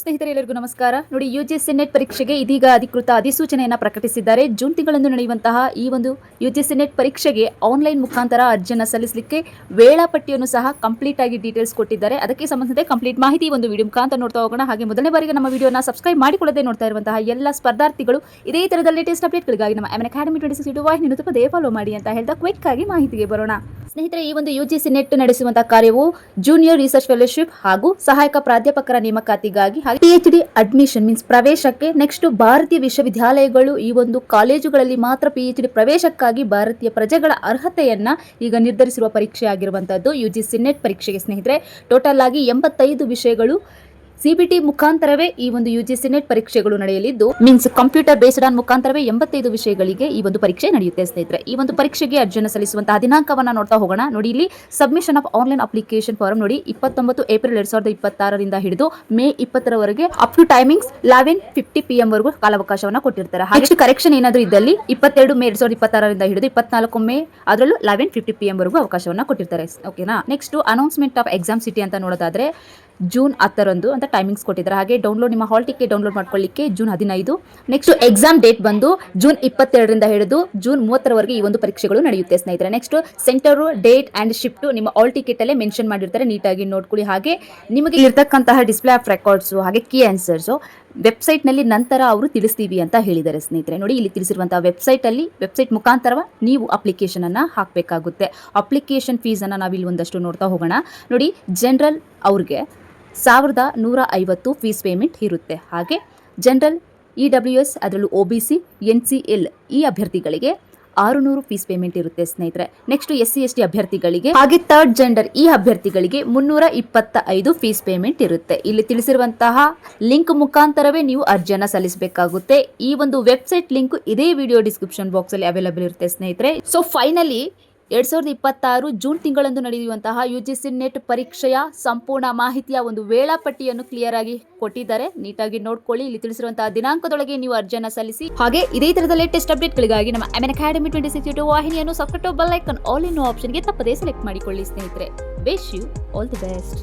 ಸ್ನೇಹಿತರೆ, ಎಲ್ಲರಿಗೂ ನಮಸ್ಕಾರ. ನೋಡಿ, ಯುಜಿಸಿ ನೆಟ್ ಪರೀಕ್ಷೆಗೆ ಇದೀಗ ಅಧಿಕೃತ ಅಧಿಸೂಚನೆಯನ್ನು ಪ್ರಕಟಿಸಿದ್ದಾರೆ. ಜೂನ್ ತಿಂಗಳಂದು ನಡೆಯುವಂತಹ ಈ ಒಂದು ಯುಜಿಸಿ ನೆಟ್ ಪರೀಕ್ಷೆಗೆ ಆನ್ಲೈನ್ ಮುಖಾಂತರ ಅರ್ಜಿಯನ್ನು ಸಲ್ಲಿಸಲಿಕ್ಕೆ ವೇಳಾಪಟ್ಟಿಯನ್ನು ಸಹ ಕಂಪ್ಲೀಟ್ ಆಗಿ ಡೀಟೇಲ್ಸ್ ಕೊಟ್ಟಿದ್ದಾರೆ. ಅದಕ್ಕೆ ಸಂಬಂಧಿಸಿದ ಕಂಪ್ಲೀಟ್ ಮಾಹಿತಿ ಒಂದು ವಿಡಿಯೋ ಮುಖಾಂತರ ನೋಡ್ತಾ ಹೋಗೋಣ. ಹಾಗೆ ಮೊದಲನೇ ಬಾರಿಗೆ ನಮ್ಮ ವಿಡಿಯೋನ ಸಬ್ಸ್ಕ್ರೈಬ್ ಮಾಡಿಕೊಳ್ಳದೆ ನೋಡ್ತಾ ಇರುವಂತಹ ಎಲ್ಲ ಸ್ಪರ್ಧಾರ್ಥಿಗಳು ಇದೇ ತರಹದ ಲೇಟೆಸ್ಟ್ ಅಪ್ಡೇಟ್ಗಳಿಗಾಗಿ ನಮ್ಮ ಎಮನ್ ಅಕಾಡೆಮಿ 26 ಯೂಟ್ಯೂಬ್ ವಾಹಿನಿಯನ್ನು ತಪ್ಪದೇ ಫಾಲೋ ಮಾಡಿ ಅಂತ ಹೇಳ್ತಾ ಕ್ವಿಕ್ ಆಗಿ ಮಾಹಿತಿಗೆ ಬರೋಣ. ಸ್ನೇಹಿತರೆ, ಈ ಒಂದು ಯುಜಿಸಿ ನೆಟ್ ನಡೆಸುವಂತಹ ಕಾರ್ಯವು ಜೂನಿಯರ್ ರಿಸರ್ಚ್ ಫೆಲೋಶಿಪ್ ಹಾಗೂ ಸಹಾಯಕ ಪ್ರಾಧ್ಯಾಪಕರ ನೇಮಕಾತಿಗಾಗಿ PhD ಅಡ್ಮಿಷನ್ ಮೀನ್ಸ್ ಪ್ರವೇಶಕ್ಕೆ, ನೆಕ್ಸ್ಟ್ ಭಾರತೀಯ ವಿಶ್ವವಿದ್ಯಾಲಯಗಳು ಈ ಒಂದು ಕಾಲೇಜುಗಳಲ್ಲಿ ಮಾತ್ರ PhD ಪ್ರವೇಶಕ್ಕಾಗಿ ಭಾರತೀಯ ಪ್ರಜೆಗಳ ಅರ್ಹತೆಯನ್ನ ಈಗ ನಿರ್ಧರಿಸಿರುವ ಪರೀಕ್ಷೆ ಆಗಿರುವಂತದ್ದು ಯುಜಿಸಿ ನೆಟ್ ಪರೀಕ್ಷೆಗೆ. ಸ್ನೇಹಿತರೆ, ಟೋಟಲ್ ಆಗಿ 85 ವಿಷಯಗಳು CBT ಮುಖಾಂತರವೇ ಈ ಒಂದು ಯುಜಿಸಿ ನೆಟ್ ಪರೀಕ್ಷೆಗಳು ನಡೆಯಲಿದ್ದು, ಮೀನ್ಸ್ ಕಂಪ್ಯೂಟರ್ ಬೇಸ್ಡ್ ಆನ್ ಮುಖಾಂತರವೇ 85 ವಿಷಯಗಳಿಗೆ ಈ ಒಂದು ಪರೀಕ್ಷೆ ನಡೆಯುತ್ತೆ. ಸ್ನೇಹಿತರೆ, ಈ ಒಂದು ಪರೀಕ್ಷೆಗೆ ಅರ್ಜಿಯನ್ನು ಸಲ್ಲಿಸುವಂತಹ ದಿನಾಂಕವನ್ನ ನೋಡ್ತಾ ಹೋಗೋಣ. ನೋಡಿ, ಇಲ್ಲಿ submission of online application form ನೋಡಿ 29 ಏಪ್ರಿಲ್ 2026 ರಿಂದ May 20 up to timings 11:50 PM ವರೆಗೂ ಕಾಲಾವಕಾಶವನ್ನ ಕೊಟ್ಟಿರ್ತಾರೆ. ನೆಕ್ಸ್ಟ್ ಕರೆಕ್ಷನ್ ಏನಾದರೂ ಇದ್ದಲ್ಲಿ 22 ಮೇ 2026 ರಿಂದ ಹಿಡಿದು 24 ಮೇ ಅದರಲ್ಲೂ 11:50 PM ವರೆಗೂ ಅವಕಾಶವನ್ನ ಕೊಟ್ಟಿರ್ತಾರೆ. ಓಕೆನಾ. Next announcement of exam city ಅಂತ ನೋಡೋದಾದ್ರೆ ಜೂನ್ 10 ಅಂತ ಟೈಮಿಂಗ್ಸ್ ಕೊಟ್ಟಿದ್ದಾರೆ. ಹಾಗೆ ಡೌನ್ಲೋಡ್ ನಿಮ್ಮ ಹಾಲ್ ಟಿಕೆಟ್ ಡೌನ್ಲೋಡ್ ಮಾಡ್ಕೊಳ್ಳಿಕ್ಕೆ ಜೂನ್ 15. ನೆಕ್ಸ್ಟ್ ಎಕ್ಸಾಮ್ ಡೇಟ್ ಬಂದು ಜೂನ್ 22 ರಿಂದ ಹಿಡಿದು ಜೂನ್ 30 ಈ ಒಂದು ಪರೀಕ್ಷೆಗಳು ನಡೆಯುತ್ತೆ. ಸ್ನೇಹಿತರೆ, next centre, date and shift ನಿಮ್ಮ ಹಾಲ್ ಟಿಕೆಟ್ ಅಲ್ಲೇ ಮೆನ್ಷನ್ ಮಾಡಿರ್ತಾರೆ, ನೀಟಾಗಿ ನೋಡ್ಕೊಳ್ಳಿ. ಹಾಗೆ ನಿಮಗೆ ಇರ್ತಕ್ಕಂತಹ ಡಿಸ್ಪ್ಲೇ ಆಫ್ ರೆಕಾರ್ಡ್ಸ್ ಹಾಗೆ ಕೀ ಆನ್ಸರ್ಸ್ ವೆಬ್ಸೈಟ್ ನಲ್ಲಿ ನಂತರ ಅವರು ತಿಳಿಸ್ತೀವಿ ಅಂತ ಹೇಳಿದ್ದಾರೆ. ಸ್ನೇಹಿತರೆ, ನೋಡಿ, ಇಲ್ಲಿ ತಿಳಿಸಿರುವಂತಹ ವೆಬ್ಸೈಟ್ ಮುಖಾಂತರ ನೀವು ಅಪ್ಲಿಕೇಶನ್ ಅನ್ನ ಹಾಕಬೇಕಾಗುತ್ತೆ. ಅಪ್ಲಿಕೇಶನ್ ಫೀಸ್ ಅನ್ನ ನಾವಿಲ್ಲಿ ಒಂದಷ್ಟು ನೋಡ್ತಾ ಹೋಗೋಣ. ನೋಡಿ, ಜನರಲ್ ಅವ್ರಿಗೆ 1150 ಫೀಸ್ ಪೇಮೆಂಟ್ ಇರುತ್ತೆ. ಹಾಗೆ ಜನರಲ್ EWS ಅದರಲ್ಲೂ OBC NCL ಈ ಅಭ್ಯರ್ಥಿಗಳಿಗೆ 600 ಫೀಸ್ ಪೇಮೆಂಟ್ ಇರುತ್ತೆ. ಸ್ನೇಹಿತರೆ, ನೆಕ್ಸ್ಟ್ SC ST ಅಭ್ಯರ್ಥಿಗಳಿಗೆ ಹಾಗೆ ಥರ್ಡ್ ಜೆಂಡರ್ ಈ ಅಭ್ಯರ್ಥಿಗಳಿಗೆ 325 ಫೀಸ್ ಪೇಮೆಂಟ್ ಇರುತ್ತೆ. ಇಲ್ಲಿ ತಿಳಿಸಿರುವಂತಹ ಲಿಂಕ್ ಮುಖಾಂತರವೇ ನೀವು ಅರ್ಜಿಯನ್ನು ಸಲ್ಲಿಸಬೇಕಾಗುತ್ತೆ. ಈ ಒಂದು ವೆಬ್ಸೈಟ್ ಲಿಂಕ್ ಇದೇ ವಿಡಿಯೋ ಡಿಸ್ಕ್ರಿಪ್ಷನ್ ಬಾಕ್ಸ್ ಅಲ್ಲಿ ಅವೈಲೇಬಲ್ ಇರುತ್ತೆ. ಸ್ನೇಹಿತರೆ, ಸೊ ಫೈನಲಿ 2026 ಜೂನ್ ತಿಂಗಳಂದು ನಡೆಯುವಂತಹ ಯುಜಿಸಿ ನೆಟ್ ಪರೀಕ್ಷೆಯ ಸಂಪೂರ್ಣ ಮಾಹಿತಿಯ ಒಂದು ವೇಳಾಪಟ್ಟಿಯನ್ನು ಕ್ಲಿಯರ್ ಆಗಿ ಕೊಟ್ಟಿದ್ದಾರೆ. ನೀಟಾಗಿ ನೋಡ್ಕೊಳ್ಳಿ. ಇಲ್ಲಿ ತಿಳಿಸಿರುವಂತಹ ದಿನಾಂಕದೊಳಗೆ ನೀವು ಅರ್ಜಿಯನ್ನು ಸಲ್ಲಿಸಿ. ಹಾಗೆ ಇದೇ ತರಹದ ಲೇಟೆಸ್ಟ್ ಅಪ್ಡೇಟ್ಗಳಿಗಾಗಿ ನಮ್ಮ ಎಮನ್ ಅಕಾಡೆಮಿ 26 ಯೂಟ್ಯೂಬ್ ವಾಹಿನಿಯನ್ನು subscribe bell icon all in ಆಪ್ಷನ್ಗೆ ತಪ್ಪದೇ ಸೆಲೆಕ್ಟ್ ಮಾಡಿಕೊಳ್ಳಿ. ಸ್ನೇಹಿತರೆ, wish you all the best.